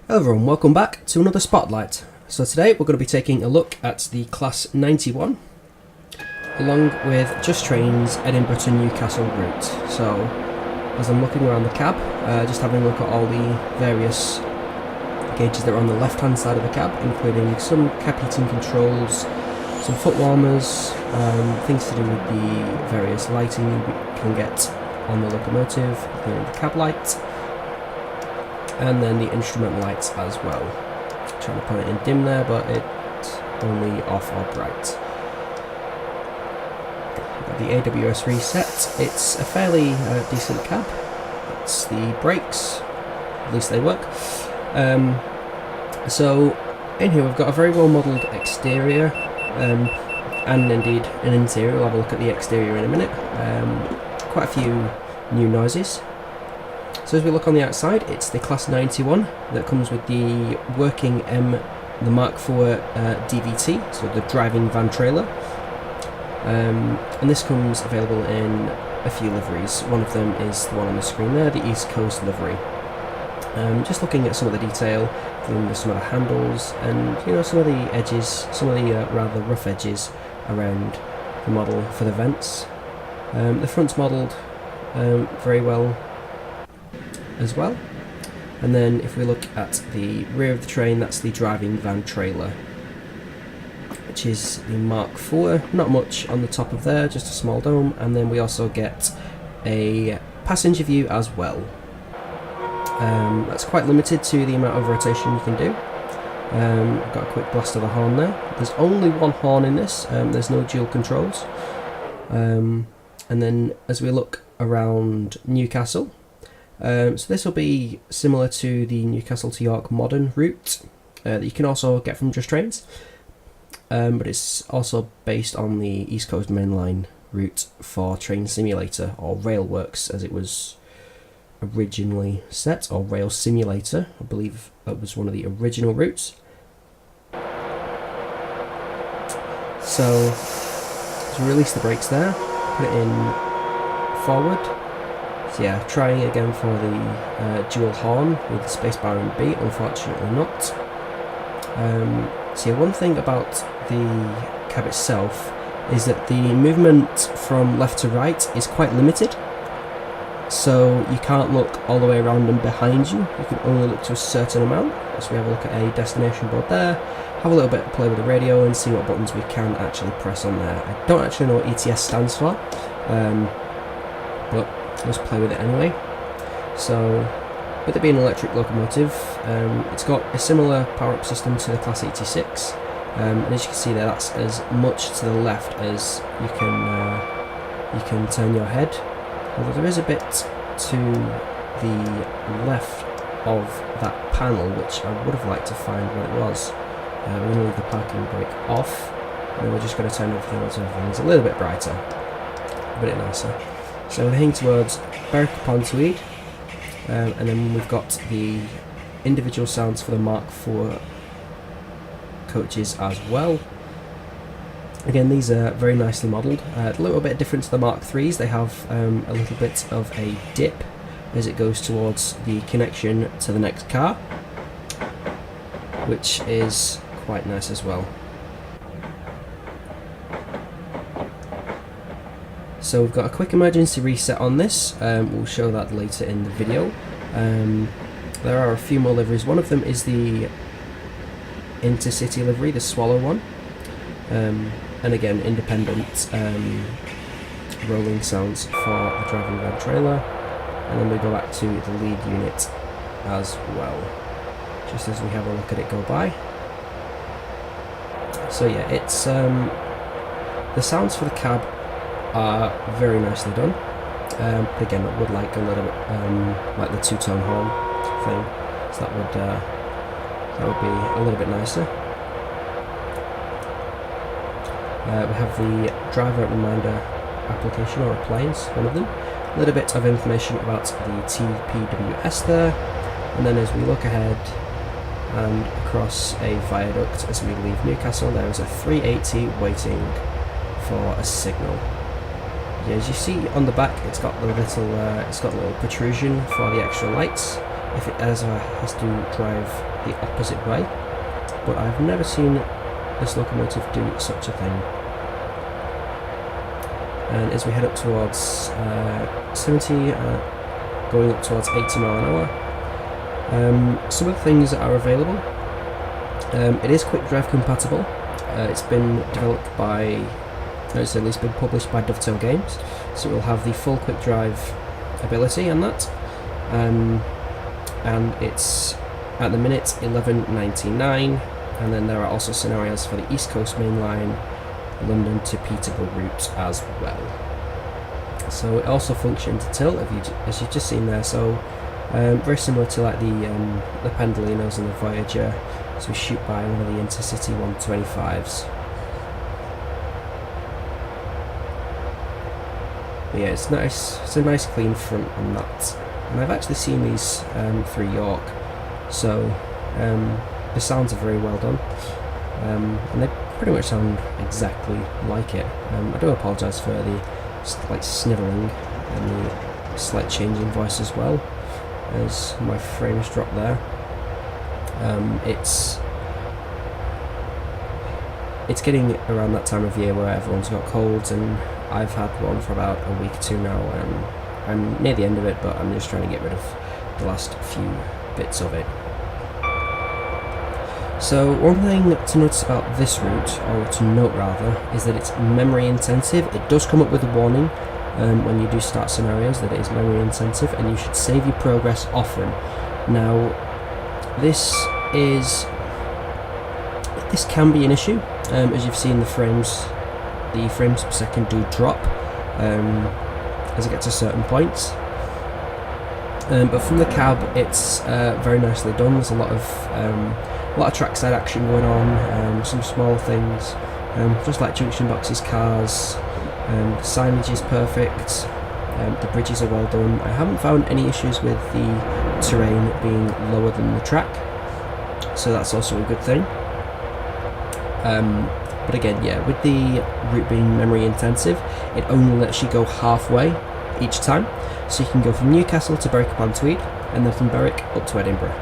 Hello everyone, welcome back to another Spotlight. So today we're going to be taking a look at the Class 91 along with Just Train's Edinburgh to Newcastle route. So as I'm looking around the cab, just having a look at all the various gauges that are on the left hand side of the cab, including some cab heating controls, some foot warmers, things to do with the various lighting we can get on the locomotive, including the cab light, and then the instrument lights as well. Trying to put it in dim there, but it's only off or bright. Got the AWS reset. It's a fairly decent cab. It's the brakes, at least they work. So in here we've got a very well modelled exterior, and indeed an interior. We'll have a look at the exterior in a minute. Quite a few new noises. So as we look on the outside, it's the Class 91 that comes with the working the Mark IV DVT, so the driving van trailer. And this comes available in a few liveries. One of them is the one on the screen there, the East Coast livery. Just looking at some of the detail, some of the handles, and some of the edges, some of the rather rough edges around the model for the vents. The front's modelled very well as well, and then if we look at the rear of the train, that's the driving van trailer, which is the Mark IV. Not much on the top of there, just a small dome, and then we also get a passenger view as well. That's quite limited to the amount of rotation you can do. I've got a quick blast of the horn there. There's only one horn in this, there's no dual controls. And then as we look around Newcastle, so this will be similar to the Newcastle to York modern route that you can also get from Just Trains, but it's also based on the East Coast mainline route for Train Simulator, or Railworks as it was originally set, or Rail Simulator. I believe that was one of the original routes. So to release the brakes there, put it in forward. So yeah, trying again for the dual horn with the spacebar and B, unfortunately not. So yeah, one thing about the cab itself is that the movement from left to right is quite limited. So you can't look all the way around and behind you, you can only look to a certain amount. So we have a look at a destination board there, have a little bit of play with the radio and see what buttons we can actually press on there. I don't actually know what ETS stands for, but let's play with it anyway. So with it being an electric locomotive, it's got a similar power-up system to the Class 86, and as you can see there, that's as much to the left as you can turn your head. Although there is a bit to the left of that panel which I would have liked to find what it was. We're going to leave the parking brake off, and then we're just going to turn everything on so everything's a little bit brighter, a bit nicer. So we're heading towards Berwick-upon-Tweed, and then we've got the individual sounds for the Mark IV coaches as well. Again, these are very nicely modelled, a little bit different to the Mark IIIs. They have a little bit of a dip as it goes towards the connection to the next car, which is quite nice as well. So we've got a quick emergency reset on this, we'll show that later in the video. There are a few more liveries. One of them is the Intercity livery, the Swallow one, and again independent rolling sounds for a driving van trailer, and then we go back to the lead unit as well, just as we have a look at it go by. So yeah, it's the sounds for the cab are very nicely done, but again I would like a little bit like the two-tone horn thing, so that would be a little bit nicer. We have the driver reminder application, or appliance, one of them. A little bit of information about the TPWS there, and then as we look ahead and across a viaduct as we leave Newcastle, there is a 380 waiting for a signal. Yeah, as you see on the back, it's got the little protrusion for the extra lights, if it ever has to drive the opposite way, but I've never seen this locomotive do such a thing. And as we head up towards 70, going up towards 80 mile an hour, some of the things that are available, it is quick drive compatible. It's been developed by, it's at least been published by Dovetail Games, so it will have the full quick drive ability and that. And it's at the minute $11.99, and then there are also scenarios for the East Coast Main Line, London to Peterborough route as well. So it also functions to tilt, as you've just seen there. So very similar to like the Pendolinos and the Voyager. So we shoot by one of the Intercity 125s. But yeah, it's nice. It's a nice clean front on that. And I've actually seen these through York, so the sounds are very well done, and they pretty much sound exactly like it. I do apologise for the slight snivelling and the slight change in voice as well, as my frames drop there. It's getting around that time of year where everyone's got colds, and I've had one for about a week or two now, and I'm near the end of it, but I'm just trying to get rid of the last few bits of it. So one thing to notice about this route, or to note rather, is that it's memory intensive. It does come up with a warning when you do start scenarios that it is memory intensive, and you should save your progress often. Now, this can be an issue, as you've seen the frames per second do drop as it gets to certain points. But from the cab, it's very nicely done. There's a lot of trackside action going on, some small things, just like junction boxes, cars. The signage is perfect. The bridges are well done. I haven't found any issues with the terrain being lower than the track, so that's also a good thing. But again, yeah, with the route being memory intensive, it only lets you go halfway each time. So you can go from Newcastle to Berwick-upon-Tweed, and then from Berwick up to Edinburgh.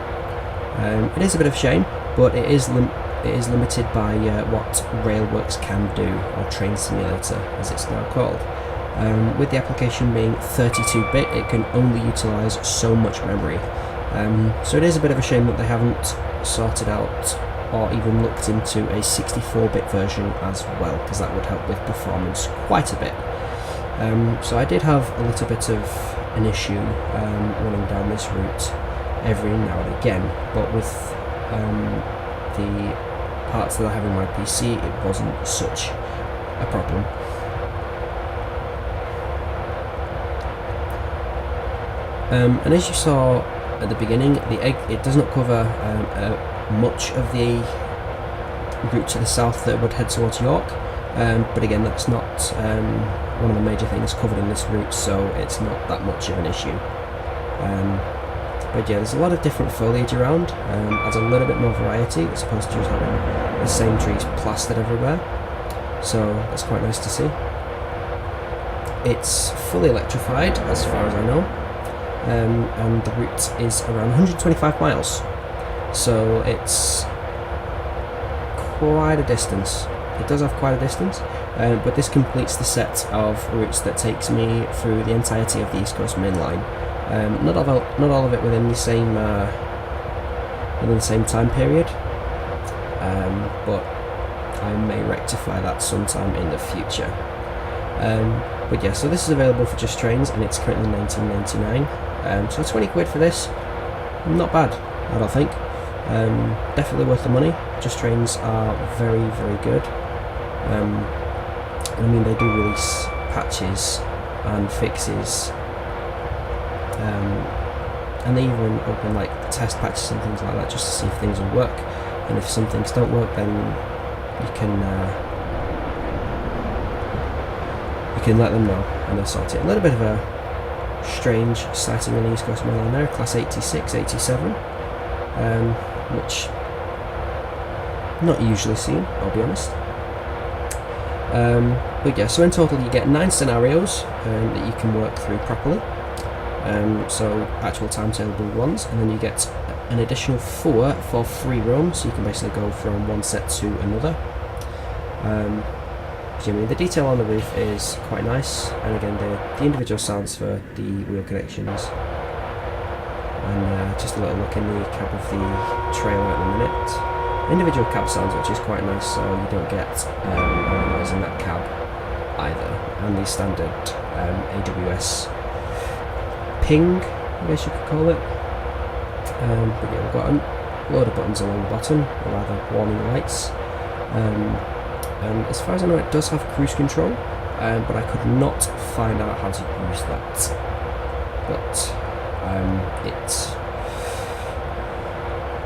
It is a bit of a shame, but it is limited by what Railworks can do, or Train Simulator as it's now called. With the application being 32-bit, it can only utilise so much memory. So it is a bit of a shame that they haven't sorted out or even looked into a 64-bit version as well, because that would help with performance quite a bit. So I did have a little bit of an issue running down this route every now and again, but with the parts that I have in my PC, it wasn't such a problem. And as you saw at the beginning, it does not cover much of the route to the south that would head towards York, but again, that's not one of the major things covered in this route, so it's not that much of an issue. But yeah, there's a lot of different foliage around, adds a little bit more variety as opposed to just having the same trees plastered everywhere, so that's quite nice to see. It's fully electrified as far as I know, and the route is around 125 miles. So it's quite a distance. It does have quite a distance, but this completes the set of routes that takes me through the entirety of the East Coast Main Line. Not all of it within the same time period, but I may rectify that sometime in the future. But yeah, so this is available for Just Trains, and it's currently £19.99. So 20 quid for this, not bad, I don't think. Definitely worth the money. Just Trains are very, very good. I mean, they do release patches and fixes, and they even open like test patches and things like that just to see if things will work. And if some things don't work, then you can let them know and they'll sort it. A little bit of a strange sighting on the East Coast Main Line there, class 86, 87, which not usually seen, I'll be honest. But yeah, so in total you get 9 scenarios that you can work through properly. so actual timetable ones, and then you get an additional 4 for free roam, so you can basically go from one set to another. I mean, the detail on the roof is quite nice, and again the individual sounds for the wheel connections, and just a little look in the cab of the trailer at the minute. Individual cab sounds, which is quite nice, so you don't get any noise in that cab either, and the standard AWS ping, I guess you could call it. But yeah, we've got a load of buttons along the bottom, or rather warning lights. And as far as I know, it does have cruise control, but I could not find out how to use that. But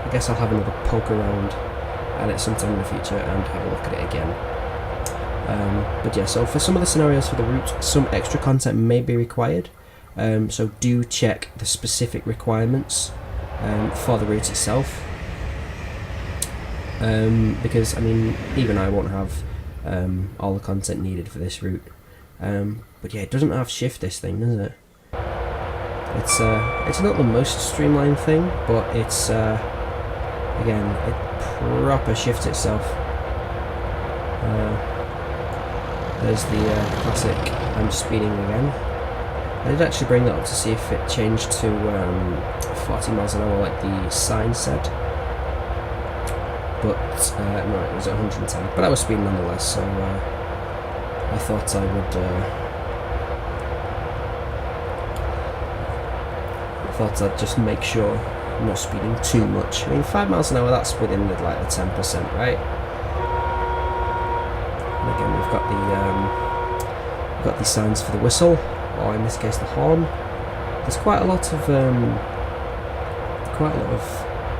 I guess I'll have another poke around at it sometime in the future and have a look at it again. But yeah, so for some of the scenarios for the route, some extra content may be required. So do check the specific requirements for the route itself. Because I mean, even I won't have all the content needed for this route. But yeah, it doesn't have shift, this thing, does it? It's not the most streamlined thing, but it's again, it proper shifts itself. There's the classic I'm speeding again. I did actually bring that up to see if it changed to 40 miles an hour like the sign said. But no, it was at 110. But I was speeding nonetheless, so I thought I would I'd just make sure I'm not speeding too much. I mean, 5 miles an hour, that's within the 10%, right? And again, we've got the signs for the whistle, or in this case the horn. There's quite a lot of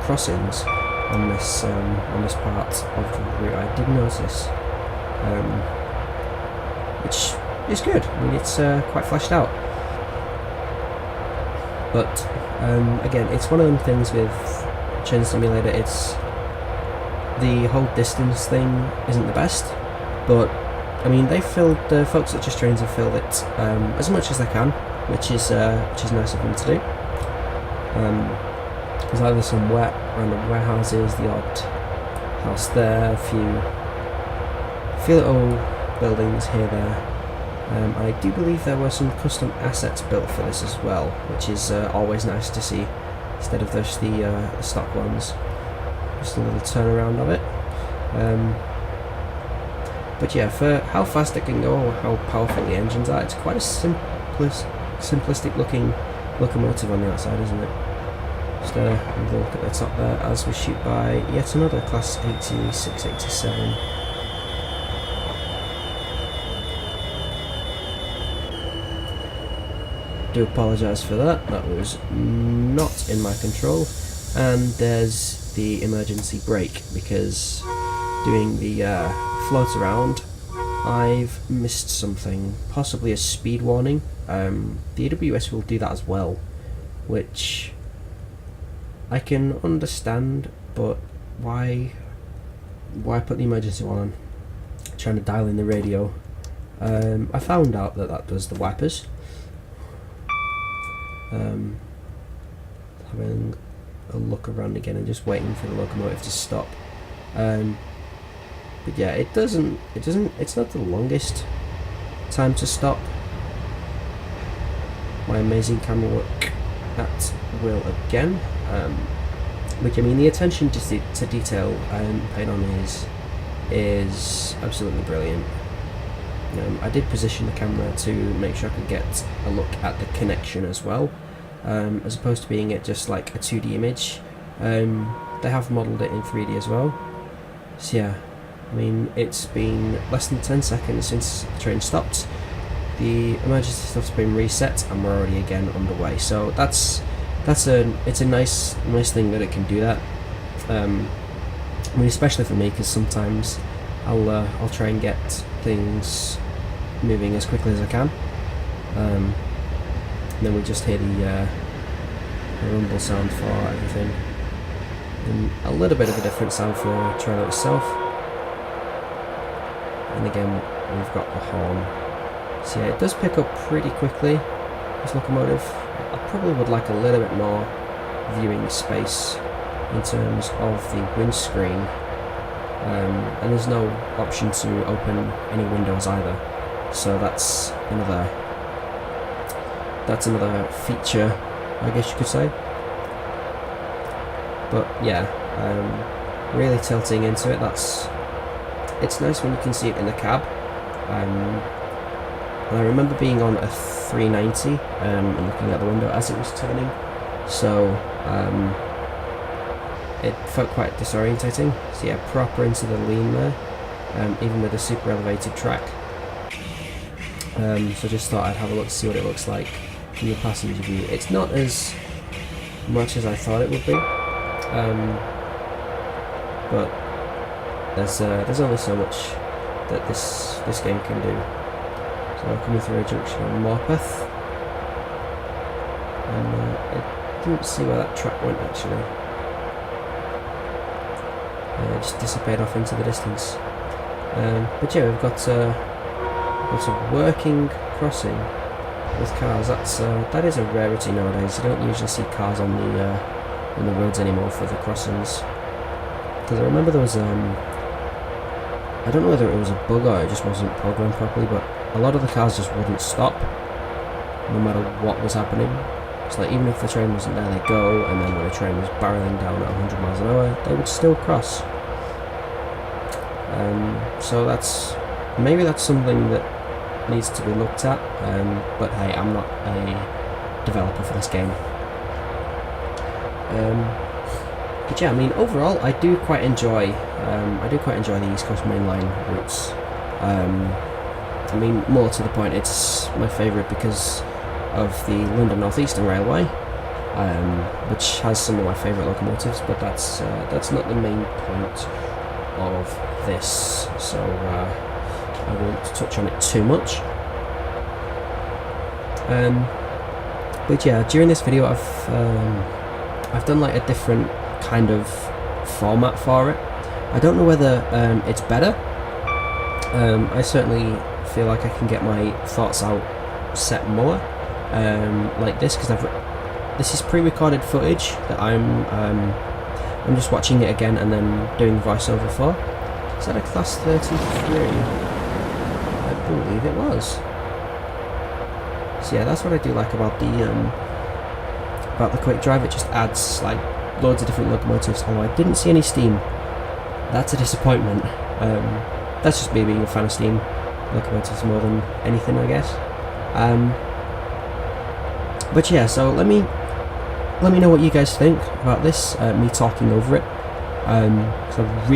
crossings on this part of the route. I did notice, which is good. I mean, it's quite fleshed out. But again, it's one of them things with Train Simulator. It's the whole distance thing isn't the best, but I mean, the folks at Just Trains have filled it as much as they can, which is nice of them to do. There's either some random warehouses, the odd house there, a few little buildings here, there. I do believe there were some custom assets built for this as well, which is always nice to see, instead of just the stock ones. Just a little turnaround of it. But yeah, for how fast it can go, or how powerful the engines are, it's quite a simplistic looking locomotive on the outside, isn't it? Just a look at the top there as we shoot by yet another Class 8687. Do apologise for that, that was not in my control. And there's the emergency brake, because doing the float around, I've missed something, possibly a speed warning. The AWS will do that as well, which I can understand, but why put the emergency one on? Trying to dial in the radio. I found out that does the wipers. Having a look around again and just waiting for the locomotive to stop. But yeah, it's not the longest time to stop. My amazing camera work at will again. Which, I mean, the attention to detail paid on is absolutely brilliant. I did position the camera to make sure I could get a look at the connection as well, as opposed to being it just like a 2D image. They have modelled it in 3D as well. So yeah, I mean, it's been less than 10 seconds since the train stopped. The emergency stuff's been reset and we're already again underway. So it's a nice thing that it can do that. I mean, especially for me, because sometimes I'll try and get things moving as quickly as I can. And then we just hear the rumble sound for everything, and a little bit of a different sound for the trailer itself. And again, we've got the horn. So yeah, it does pick up pretty quickly, this locomotive. probably would like a little bit more viewing space in terms of the windscreen, and there's no option to open any windows either, so that's another feature, I guess you could say. But yeah, really tilting into it. It's nice when you can see it in the cab. And I remember being on a 390 and looking out the window as it was turning, so it felt quite disorientating. So yeah, proper into the lean there, even with a super elevated track. So just thought I'd have a look to see what it looks like from the passenger view. It's not as much as I thought it would be, but there's only so much that this game can do. So I'm coming through a junction on Morpeth, and I didn't see where that track went actually. It just disappeared off into the distance. But yeah, we've got a working crossing with cars. That is a rarity nowadays. You don't usually see cars on the roads anymore for the crossings. Because I remember there was I don't know whether it was a bug or it just wasn't programmed properly, but a lot of the cars just wouldn't stop no matter what was happening. It's like even if the train wasn't there, they'd go, and then when the train was barreling down at 100 miles an hour, they would still cross. So maybe that's something that needs to be looked at, but hey, I'm not a developer for this game. But yeah, I mean, overall, I do quite enjoy the East Coast Main Line routes. I mean, more to the point, it's my favourite because of the London North Eastern Railway, which has some of my favourite locomotives, but that's not the main point of this, so I won't touch on it too much. But yeah, during this video I've done like a different kind of format for it. I don't know whether it's better. I certainly feel like I can get my thoughts out set more like this, because this is pre-recorded footage that I'm just watching it again and then doing voiceover for. Is that a class 33? I believe it was. So yeah, that's what I do like about the quick drive. It just adds like loads of different locomotives. Although I didn't see any steam. That's a disappointment. That's just me being a fan of steam locomotives more than anything, I guess. But yeah, so let me know what you guys think about this, me talking over it, because I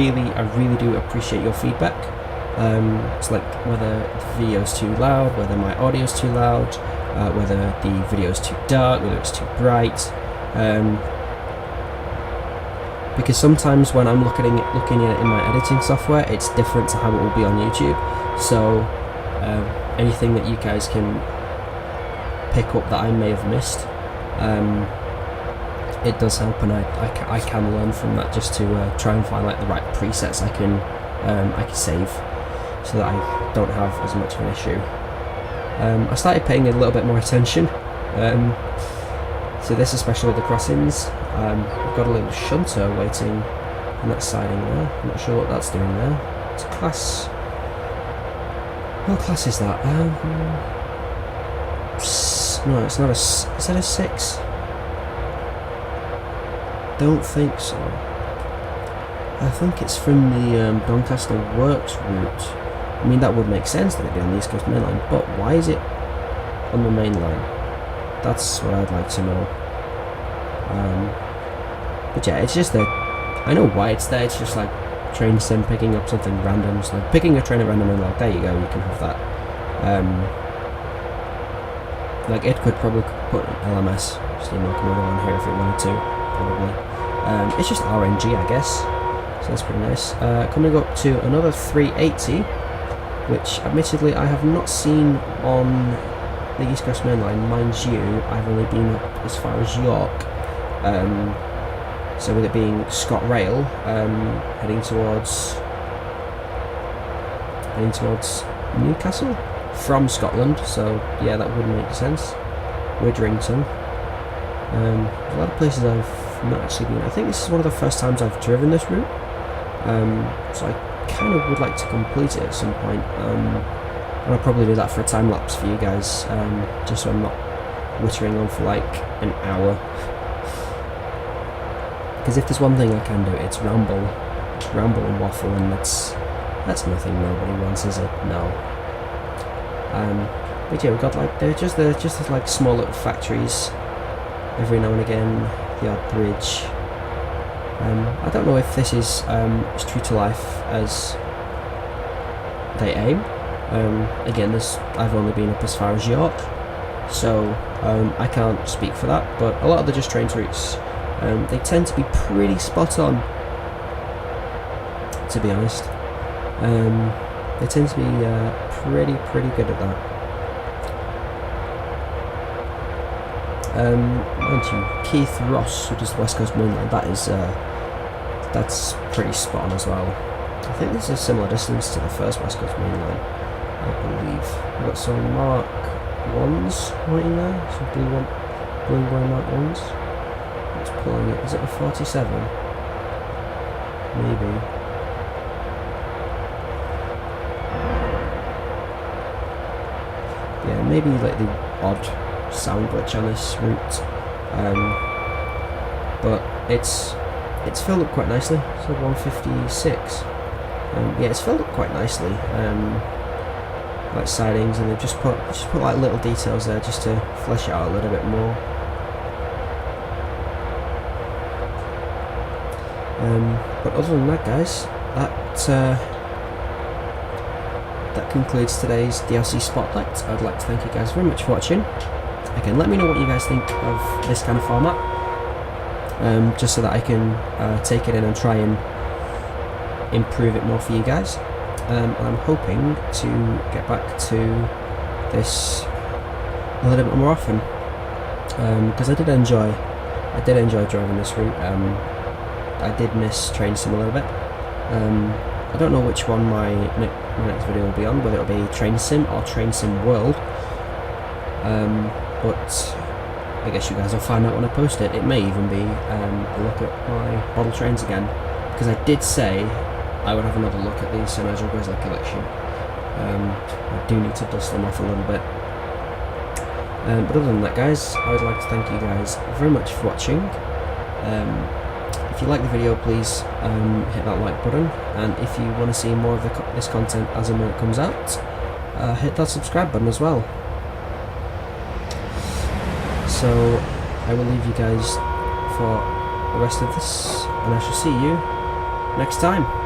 really do appreciate your feedback. It's like whether the video's too loud, whether my audio's too loud, whether the video's too dark, whether it's too bright, because sometimes when I'm looking at it in my editing software, it's different to how it will be on YouTube. So anything that you guys can pick up that I may have missed, it does help, and I can learn from that, just to try and find like the right presets I can save, so that I don't have as much of an issue. I started paying a little bit more attention to this, especially with the crossings. We've got a little shunter waiting on that siding there. I'm not sure what that's doing there. It's a class. What class is that? No, it's not a. Is that a 6? Don't think so. I think it's from the Doncaster Works route. I mean, that would make sense that it'd be on the East Coast Main Line, but why is it on the main line? That's what I'd like to know. But yeah, it's just that I know why it's there. It's just like train sim picking up something random, so like picking a train at random and like, there you go, you can have that. Like it could probably put an LMS steam locomotive on here if it wanted to, probably. It's just RNG, I guess, so that's pretty nice. Coming up to another 380, which admittedly I have not seen on the East Coast Main Line. Mind you, I've only been up as far as York. So with it being ScotRail, heading towards Newcastle from Scotland, so yeah, that would make sense. Widdrington. A lot of places I've not actually been. I think this is one of the first times I've driven this route, so I kind of would like to complete it at some point. And I'll probably do that for a time lapse for you guys, just so I'm not wittering on for like an hour. Because if there's one thing I can do, it's ramble and waffle, and that's nothing nobody wants, is it? No. But yeah, we've got like they're just like small little factories every now and again, the odd bridge. I don't know if this is as true to life as they aim. Again, I've only been up as far as York, so I can't speak for that, but a lot of the Just Trains routes, they tend to be pretty spot on, to be honest. They tend to be pretty good at that. Mind you, Keith Ross, who does the West Coast Main Line, that's pretty spot on as well. I think this is a similar distance to the first West Coast Main Line, I believe. We've got some Mark 1s right in there, some blue and grey Mark 1s. It's pulling it. Is it a 47? Maybe. Yeah, maybe like the odd sound glitch on this route, but it's filled up quite nicely. So 156. Yeah, it's filled up quite nicely. Like sidings, and they've just put like little details there just to flesh it out a little bit more. But other than that, guys, that concludes today's DLC Spotlight. I'd like to thank you guys very much for watching. Again, let me know what you guys think of this kind of format, just so that I can take it in and try and improve it more for you guys. And I'm hoping to get back to this a little bit more often, because I did enjoy driving this route. I did miss Train Sim a little bit. I don't know which one my next video will be on, whether it'll be Train Sim or Train Sim World. But I guess you guys will find out when I post it. It may even be a look at my model trains again, because I did say I would have another look at the Sir Nigel Grizzly collection. I do need to dust them off a little bit. But other than that, guys, I would like to thank you guys very much for watching. If you like the video, please hit that like button, and if you want to see more of this content as and when it comes out, hit that subscribe button as well. So I will leave you guys for the rest of this, and I shall see you next time.